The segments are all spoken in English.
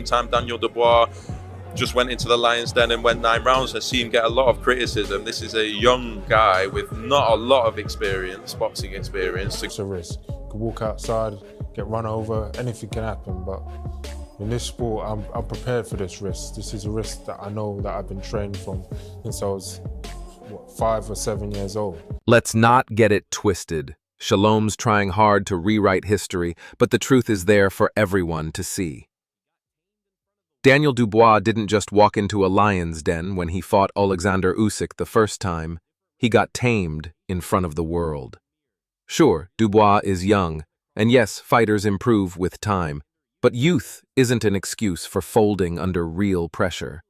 Time Daniel Dubois just went into the Lions Den and went 9 rounds. I see him get a lot of criticism. This is a young guy with not a lot of experience, boxing experience. It's a risk. You can walk outside, get run over, anything can happen, but in this sport, I'm prepared for this risk. This is a risk that I know that I've been trained from since I was, 5 or 7 years old. Let's not get it twisted. Shalom's trying hard to rewrite history, but the truth is there for everyone to see. Daniel Dubois didn't just walk into a lion's den when he fought Oleksandr Usyk the first time. He got tamed in front of the world. Sure, Dubois is young, and yes, fighters improve with time, but youth isn't an excuse for folding under real pressure.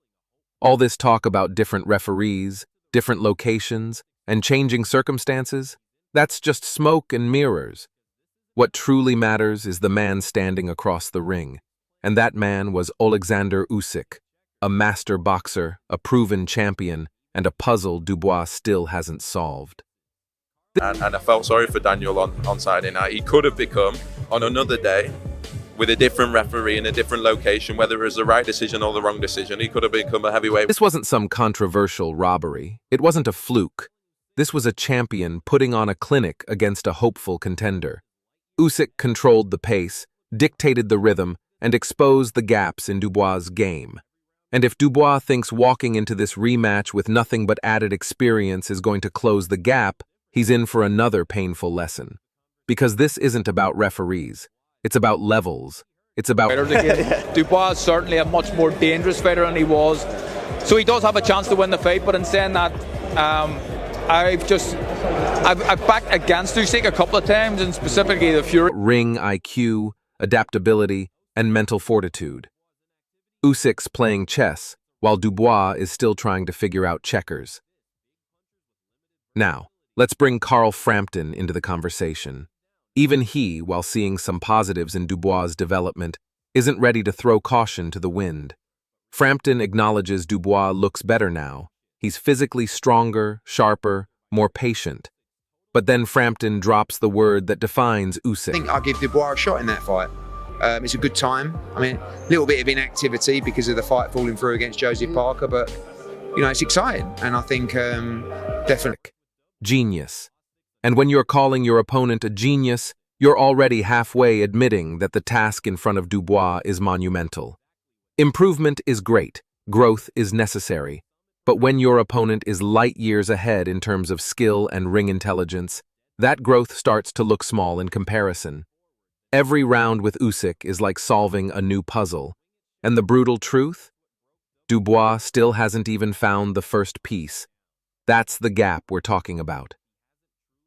All this talk about different referees, different locations, and changing circumstances, that's just smoke and mirrors. What truly matters is the man standing across the ring. And that man was Oleksandr Usyk, a master boxer, a proven champion, and a puzzle Dubois still hasn't solved. And I felt sorry for Daniel on Saturday night. He could have become, on another day, with a different referee in a different location, whether it was the right decision or the wrong decision, he could have become a heavyweight. This wasn't some controversial robbery. It wasn't a fluke. This was a champion putting on a clinic against a hopeful contender. Usyk controlled the pace, dictated the rhythm, and exposed the gaps in Dubois' game. And if Dubois thinks walking into this rematch with nothing but added experience is going to close the gap, he's in for another painful lesson. Because this isn't about referees. It's about levels. It's about... Dubois is certainly a much more dangerous fighter than he was. So he does have a chance to win the fight, but in saying that, I've backed against Usyk a couple of times, and specifically the Fury. Ring IQ, adaptability, and mental fortitude. Usyk's playing chess, while Dubois is still trying to figure out checkers. Now, let's bring Carl Frampton into the conversation. Even he, while seeing some positives in Dubois' development, isn't ready to throw caution to the wind. Frampton acknowledges Dubois looks better now. He's physically stronger, sharper, more patient. But then Frampton drops the word that defines Usyk. I think I'll give Dubois a shot in that fight. It's a good time. I mean, a little bit of inactivity because of the fight falling through against Joseph Parker, but, you know, it's exciting. And I think definitely... Genius. And when you're calling your opponent a genius, you're already halfway admitting that the task in front of Dubois is monumental. Improvement is great. Growth is necessary. But when your opponent is light years ahead in terms of skill and ring intelligence, that growth starts to look small in comparison. Every round with Usyk is like solving a new puzzle. And the brutal truth? Dubois still hasn't even found the first piece. That's the gap we're talking about.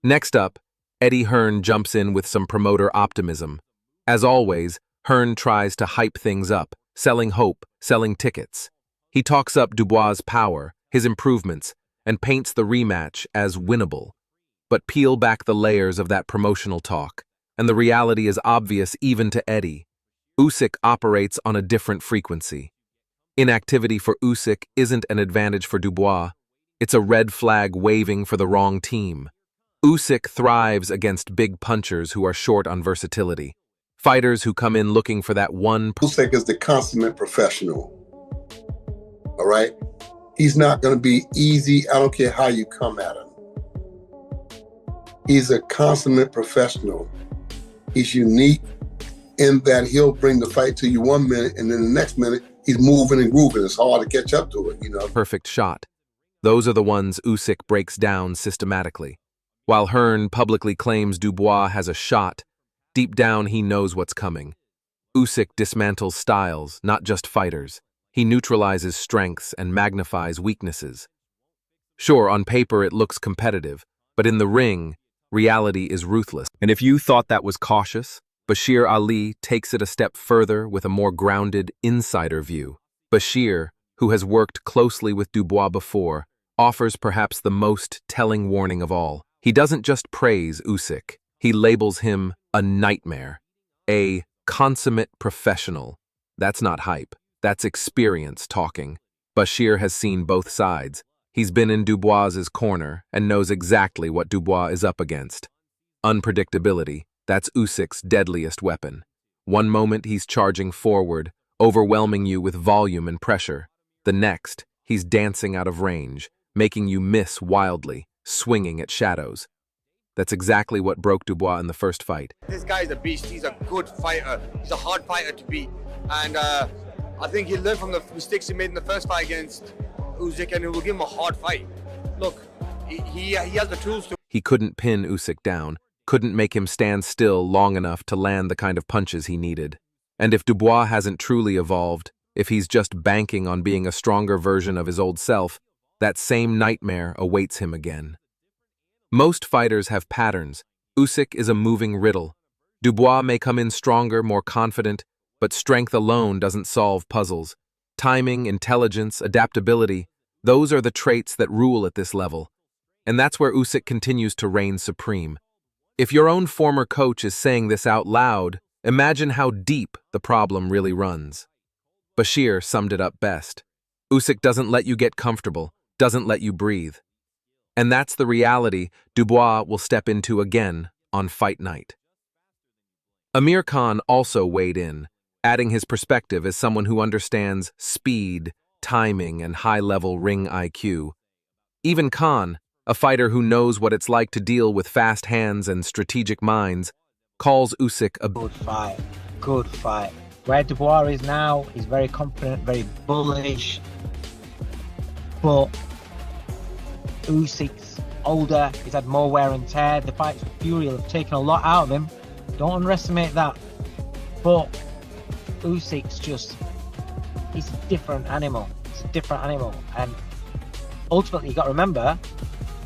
Next up, Eddie Hearn jumps in with some promoter optimism. As always, Hearn tries to hype things up, selling hope, selling tickets. He talks up Dubois' power, his improvements, and paints the rematch as winnable. But peel back the layers of that promotional talk, and the reality is obvious even to Eddie. Usyk operates on a different frequency. Inactivity for Usyk isn't an advantage for Dubois. It's a red flag waving for the wrong team. Usyk thrives against big punchers who are short on versatility. Fighters who come in looking for that one... Usyk is the consummate professional. All right? He's not going to be easy. I don't care how you come at him. He's a consummate professional. He's unique in that he'll bring the fight to you 1 minute, and then the next minute, he's moving and grooving. It's hard to catch up to it, you know? Perfect shot. Those are the ones Usyk breaks down systematically. While Hearn publicly claims Dubois has a shot, deep down he knows what's coming. Usyk dismantles styles, not just fighters. He neutralizes strengths and magnifies weaknesses. Sure, on paper it looks competitive, but in the ring, reality is ruthless. And if you thought that was cautious, Bashir Ali takes it a step further with a more grounded insider view. Bashir, who has worked closely with Dubois before, offers perhaps the most telling warning of all. He doesn't just praise Usyk, he labels him a nightmare, a consummate professional. That's not hype, that's experience talking. Bashir has seen both sides. He's been in Dubois's corner and knows exactly what Dubois is up against. Unpredictability, that's Usyk's deadliest weapon. One moment he's charging forward, overwhelming you with volume and pressure. The next, he's dancing out of range, making you miss wildly, swinging at shadows. That's exactly what broke Dubois in the first fight. This guy's a beast. He's a good fighter. He's a hard fighter to beat. And I think he'll learn from the mistakes he made in the first fight against Usyk, and it will give him a hard fight. Look, he has the tools to... He couldn't pin Usyk down, couldn't make him stand still long enough to land the kind of punches he needed. And if Dubois hasn't truly evolved, if he's just banking on being a stronger version of his old self, that same nightmare awaits him again. Most fighters have patterns. Usyk is a moving riddle. Dubois may come in stronger, more confident, but strength alone doesn't solve puzzles. Timing, intelligence, adaptability, those are the traits that rule at this level. And that's where Usyk continues to reign supreme. If your own former coach is saying this out loud, imagine how deep the problem really runs. Bashir summed it up best. Usyk doesn't let you get comfortable, doesn't let you breathe. And that's the reality Dubois will step into again on fight night. Amir Khan also weighed in, adding his perspective as someone who understands speed, timing, and high-level ring IQ. Even Khan, a fighter who knows what it's like to deal with fast hands and strategic minds, calls Usyk a good fight. Good fight. Where Dubois is now, he's very confident, very bullish. But Usyk's older, he's had more wear and tear. The fights with Fury have taken a lot out of him. Don't underestimate that. But Usyk's he's a different animal. It's a different animal. And ultimately, you got to remember,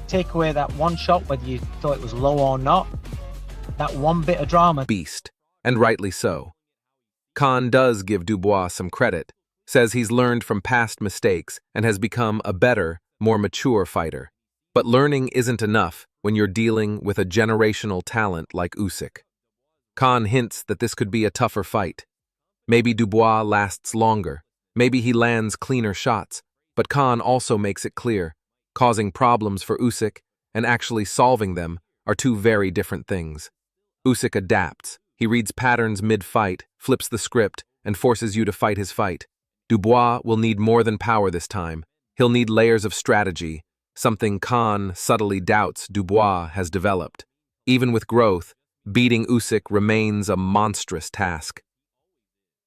take away that one shot, whether you thought it was low or not, that one bit of drama. Beast, and rightly so. Khan does give Dubois some credit, says he's learned from past mistakes and has become a better, more mature fighter. But learning isn't enough when you're dealing with a generational talent like Usyk. Khan hints that this could be a tougher fight. Maybe Dubois lasts longer, maybe he lands cleaner shots, but Khan also makes it clear, causing problems for Usyk and actually solving them are two very different things. Usyk adapts, he reads patterns mid-fight, flips the script, and forces you to fight his fight. Dubois will need more than power this time. He'll need layers of strategy, something Khan subtly doubts Dubois has developed. Even with growth, beating Usyk remains a monstrous task.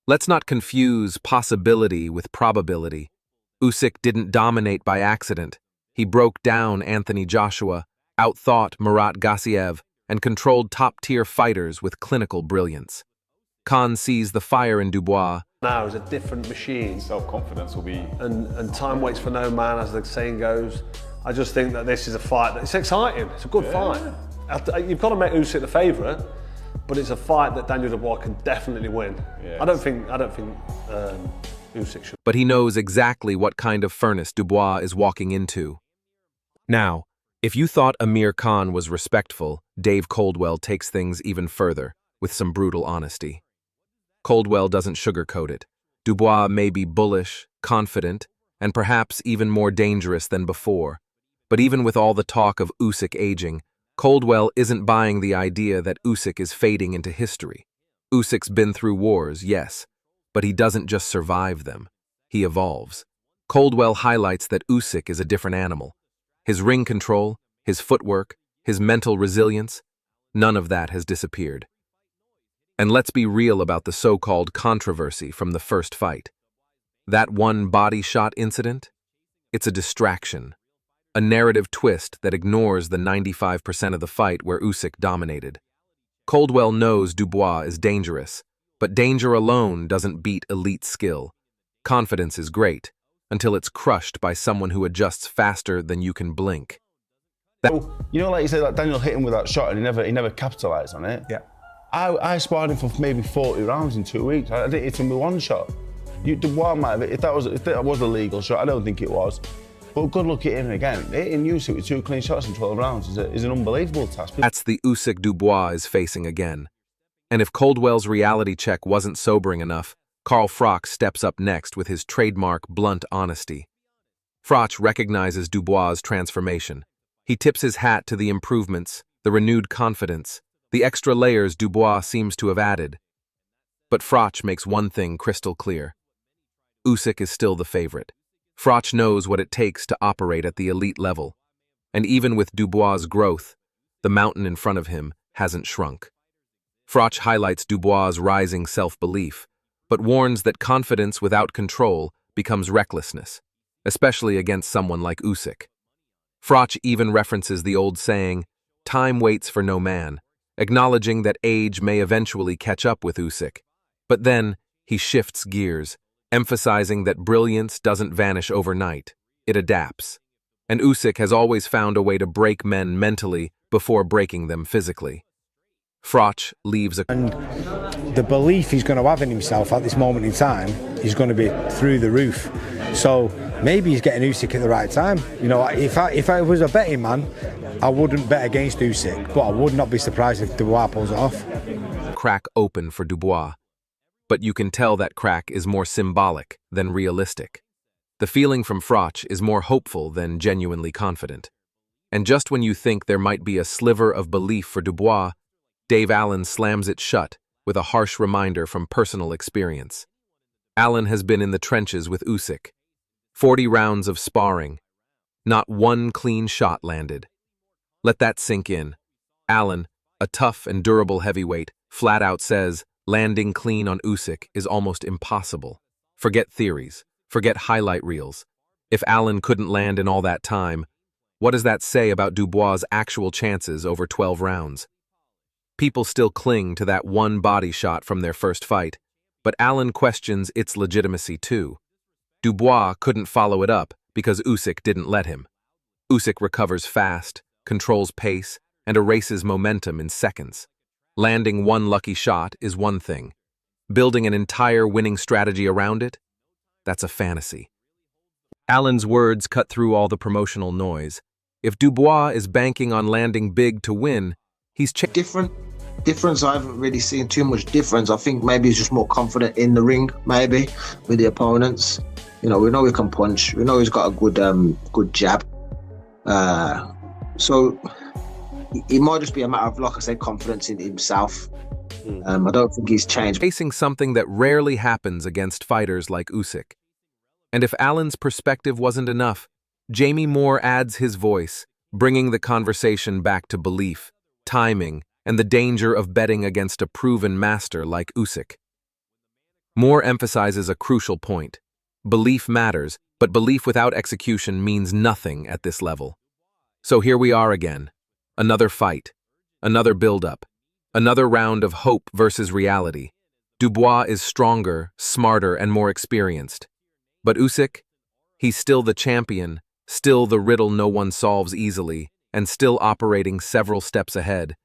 Let's not confuse possibility with probability. Usyk didn't dominate by accident. He broke down Anthony Joshua, outthought Murat Gassiev, and controlled top-tier fighters with clinical brilliance. Khan sees the fire in Dubois. Now is a different machine. Self-confidence will be... And time waits for no man, as the saying goes. I just think that this is a fight it's exciting. It's a good fight. You've got to make Usyk the favourite, but it's a fight that Daniel Dubois can definitely win. Yeah, I don't think Usyk should. But he knows exactly what kind of furnace Dubois is walking into. Now, if you thought Amir Khan was respectful, Dave Coldwell takes things even further, with some brutal honesty. Coldwell doesn't sugarcoat it. Dubois may be bullish, confident, and perhaps even more dangerous than before. But even with all the talk of Usyk aging, Coldwell isn't buying the idea that Usyk is fading into history. Usyk's been through wars, yes, but he doesn't just survive them. He evolves. Coldwell highlights that Usyk is a different animal. His ring control, his footwork, his mental resilience, none of that has disappeared. And let's be real about the so-called controversy from the first fight. That one body shot incident? It's a distraction. A narrative twist that ignores the 95% of the fight where Usyk dominated. Coldwell knows Dubois is dangerous, but danger alone doesn't beat elite skill. Confidence is great, until it's crushed by someone who adjusts faster than you can blink. You know, like you said, like Daniel hit him with that shot and he never capitalised on it. Yeah. I sparred him for maybe 40 rounds in 2 weeks. I didn't hit him with one shot. Dubois might have, if that was a legal shot, I don't think it was. But good luck at him again. Hitting Usyk with 2 clean shots in 12 rounds is an unbelievable task. That's the Usyk Dubois is facing again. And if Coldwell's reality check wasn't sobering enough, Carl Froch steps up next with his trademark blunt honesty. Froch recognizes Dubois' transformation. He tips his hat to the improvements, the renewed confidence, the extra layers Dubois seems to have added. But Froch makes one thing crystal clear. Usyk is still the favorite. Froch knows what it takes to operate at the elite level. And even with Dubois' growth, the mountain in front of him hasn't shrunk. Froch highlights Dubois' rising self-belief, but warns that confidence without control becomes recklessness, especially against someone like Usyk. Froch even references the old saying, "Time waits for no man," acknowledging that age may eventually catch up with Usyk. But then, he shifts gears, emphasizing that brilliance doesn't vanish overnight, it adapts. And Usyk has always found a way to break men mentally before breaking them physically. Froch leaves a... And the belief he's going to have in himself at this moment in time is going to be through the roof. So maybe he's getting Usyk at the right time. You know, if I was a betting man, I wouldn't bet against Usyk, but I would not be surprised if Dubois pulls it off. Crack open for Dubois. But you can tell that crack is more symbolic than realistic. The feeling from Froch is more hopeful than genuinely confident. And just when you think there might be a sliver of belief for Dubois, Dave Allen slams it shut with a harsh reminder from personal experience. Allen has been in the trenches with Usyk. 40 rounds of sparring. Not one clean shot landed. Let that sink in. Allen, a tough and durable heavyweight, flat out says landing clean on Usyk is almost impossible. Forget theories. Forget highlight reels. If Allen couldn't land in all that time, what does that say about Dubois' actual chances over 12 rounds? People still cling to that one body shot from their first fight, but Allen questions its legitimacy too. Dubois couldn't follow it up because Usyk didn't let him. Usyk recovers fast, controls pace, and erases momentum in seconds. Landing one lucky shot is one thing. Building an entire winning strategy around it? That's a fantasy. Allen's words cut through all the promotional noise. If Dubois is banking on landing big to win, he's difference. I haven't really seen too much difference. I think maybe he's just more confident in the ring, maybe with the opponents. You know, we know he can punch. We know he's got a good jab. So it might just be a matter of, like I said, confidence in himself. I don't think he's changed. Facing something that rarely happens against fighters like Usyk. And if Allen's perspective wasn't enough, Jamie Moore adds his voice, bringing the conversation back to belief, timing, and the danger of betting against a proven master like Usyk. Moore emphasizes a crucial point. Belief matters, but belief without execution means nothing at this level. So here we are again. Another fight. Another build-up. Another round of hope versus reality. Dubois is stronger, smarter, and more experienced. But Usyk? He's still the champion, still the riddle no one solves easily, and still operating several steps ahead.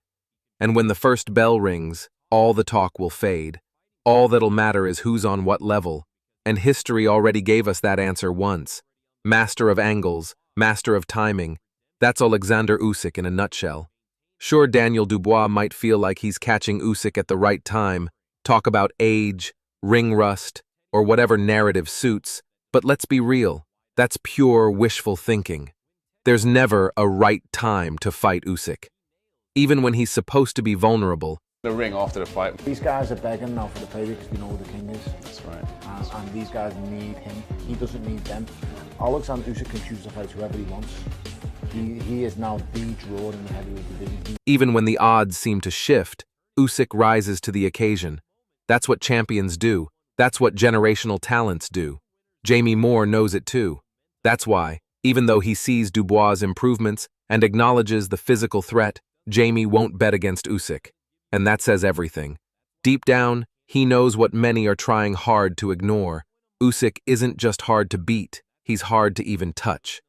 And when the first bell rings, all the talk will fade. All that'll matter is who's on what level, and history already gave us that answer once. Master of angles, master of timing. That's Oleksandr Usyk in a nutshell. Sure, Daniel Dubois might feel like he's catching Usyk at the right time, talk about age, ring rust, or whatever narrative suits, but let's be real, that's pure wishful thinking. There's never a right time to fight Usyk. Even when he's supposed to be vulnerable. The ring after the fight. These guys are begging now for the pay because they know who the king is. That's right. And these guys need him. He doesn't need them. Oleksandr Usyk can choose to fight whoever he wants. He is now the draw in the heavyweight division. Even when the odds seem to shift, Usyk rises to the occasion. That's what champions do. That's what generational talents do. Jamie Moore knows it too. That's why, even though he sees Dubois' improvements and acknowledges the physical threat, Jamie won't bet against Usyk. And that says everything. Deep down, he knows what many are trying hard to ignore. Usyk isn't just hard to beat, he's hard to even touch.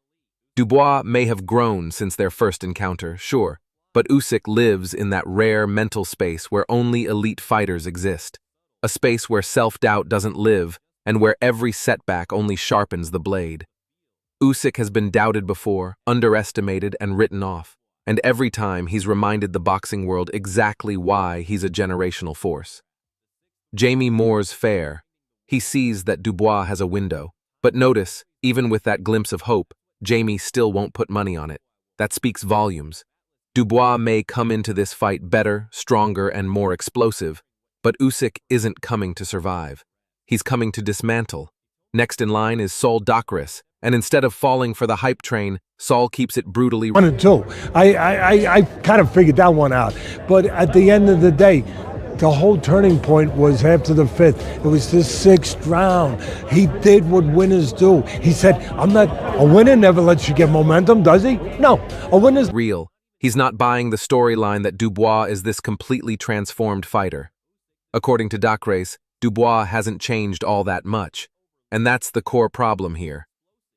Dubois may have grown since their first encounter, sure, but Usyk lives in that rare mental space where only elite fighters exist. A space where self-doubt doesn't live and where every setback only sharpens the blade. Usyk has been doubted before, underestimated, and written off. And every time he's reminded the boxing world exactly why he's a generational force. Jamie Moore's fair. He sees that Dubois has a window. But notice, even with that glimpse of hope, Jamie still won't put money on it. That speaks volumes. Dubois may come into this fight better, stronger, and more explosive, but Usyk isn't coming to survive. He's coming to dismantle. Next in line is Saul Dakris, and instead of falling for the hype train, Saul keeps it brutally. 1 and 2. I kind of figured that one out. But at the end of the day, the whole turning point was after the 5th. It was the 6th round. He did what winners do. He said, a winner never lets you get momentum, does he? No, a winner's real. He's not buying the storyline that Dubois is this completely transformed fighter. According to Dakris, Dubois hasn't changed all that much. And that's the core problem here.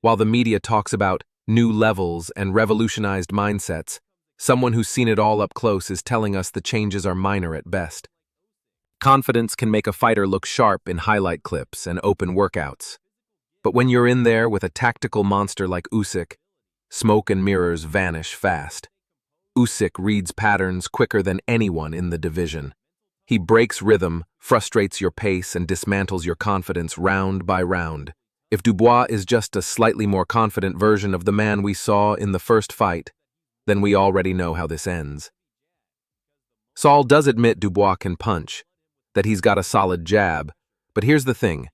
While the media talks about new levels and revolutionized mindsets, someone who's seen it all up close is telling us the changes are minor at best. Confidence can make a fighter look sharp in highlight clips and open workouts. But when you're in there with a tactical monster like Usyk, smoke and mirrors vanish fast. Usyk reads patterns quicker than anyone in the division. He breaks rhythm, frustrates your pace, and dismantles your confidence round by round. If Dubois is just a slightly more confident version of the man we saw in the first fight, then we already know how this ends. Saul does admit Dubois can punch, that he's got a solid jab, but here's the thing.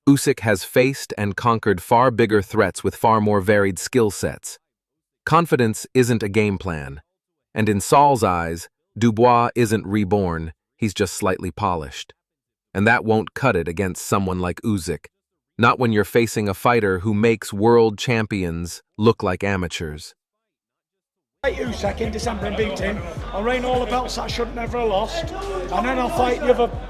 Usyk has faced and conquered far bigger threats with far more varied skill sets. Confidence isn't a game plan, and in Saul's eyes, Dubois isn't reborn, he's just slightly polished. And that won't cut it against someone like Usyk, not when you're facing a fighter who makes world champions look like amateurs. Fight Usyk in December and beat him. I'll reign all the belts I should never have lost, and then I'll fight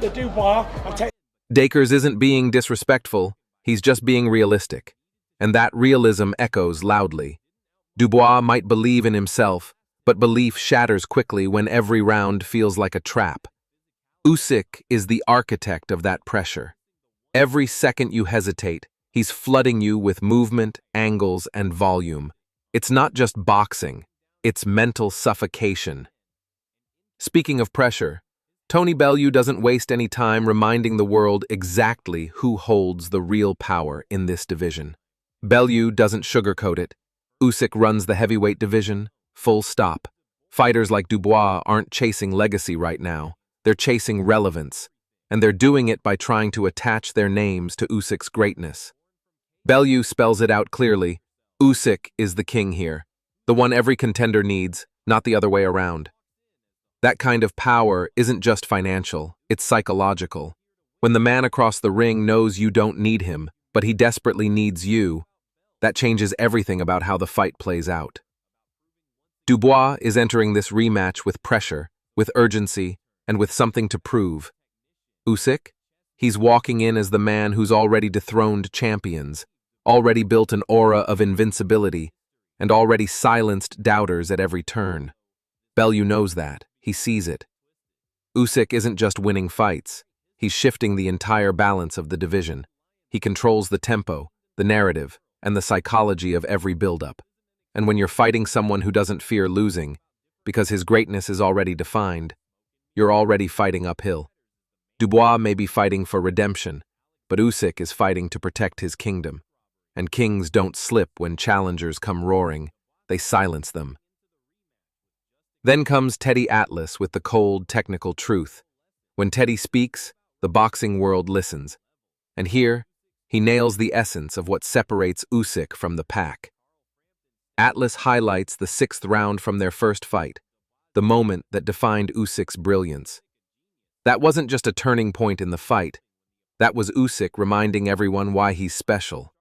the Dubois and take. Dakers isn't being disrespectful, he's just being realistic. And that realism echoes loudly. Dubois might believe in himself, but belief shatters quickly when every round feels like a trap. Usyk is the architect of that pressure. Every second you hesitate, he's flooding you with movement, angles, and volume. It's not just boxing. It's mental suffocation. Speaking of pressure, Tony Bellew doesn't waste any time reminding the world exactly who holds the real power in this division. Bellew doesn't sugarcoat it. Usyk runs the heavyweight division, full stop. Fighters like Dubois aren't chasing legacy right now. They're chasing relevance, and they're doing it by trying to attach their names to Usyk's greatness. Bellew spells it out clearly. Usyk is the king here. The one every contender needs, not the other way around. That kind of power isn't just financial, it's psychological. When the man across the ring knows you don't need him, but he desperately needs you, that changes everything about how the fight plays out. Dubois is entering this rematch with pressure, with urgency, and with something to prove. Usyk? He's walking in as the man who's already dethroned champions, already built an aura of invincibility, and already silenced doubters at every turn. Bellew knows that. He sees it. Usyk isn't just winning fights. He's shifting the entire balance of the division. He controls the tempo, the narrative, and the psychology of every build-up. And when you're fighting someone who doesn't fear losing, because his greatness is already defined, you're already fighting uphill. Dubois may be fighting for redemption, but Usyk is fighting to protect his kingdom. And kings don't slip when challengers come roaring, they silence them. Then comes Teddy Atlas with the cold, technical truth. When Teddy speaks, the boxing world listens. And here, he nails the essence of what separates Usyk from the pack. Atlas highlights the 6th round from their first fight, the moment that defined Usyk's brilliance. That wasn't just a turning point in the fight, that was Usyk reminding everyone why he's special.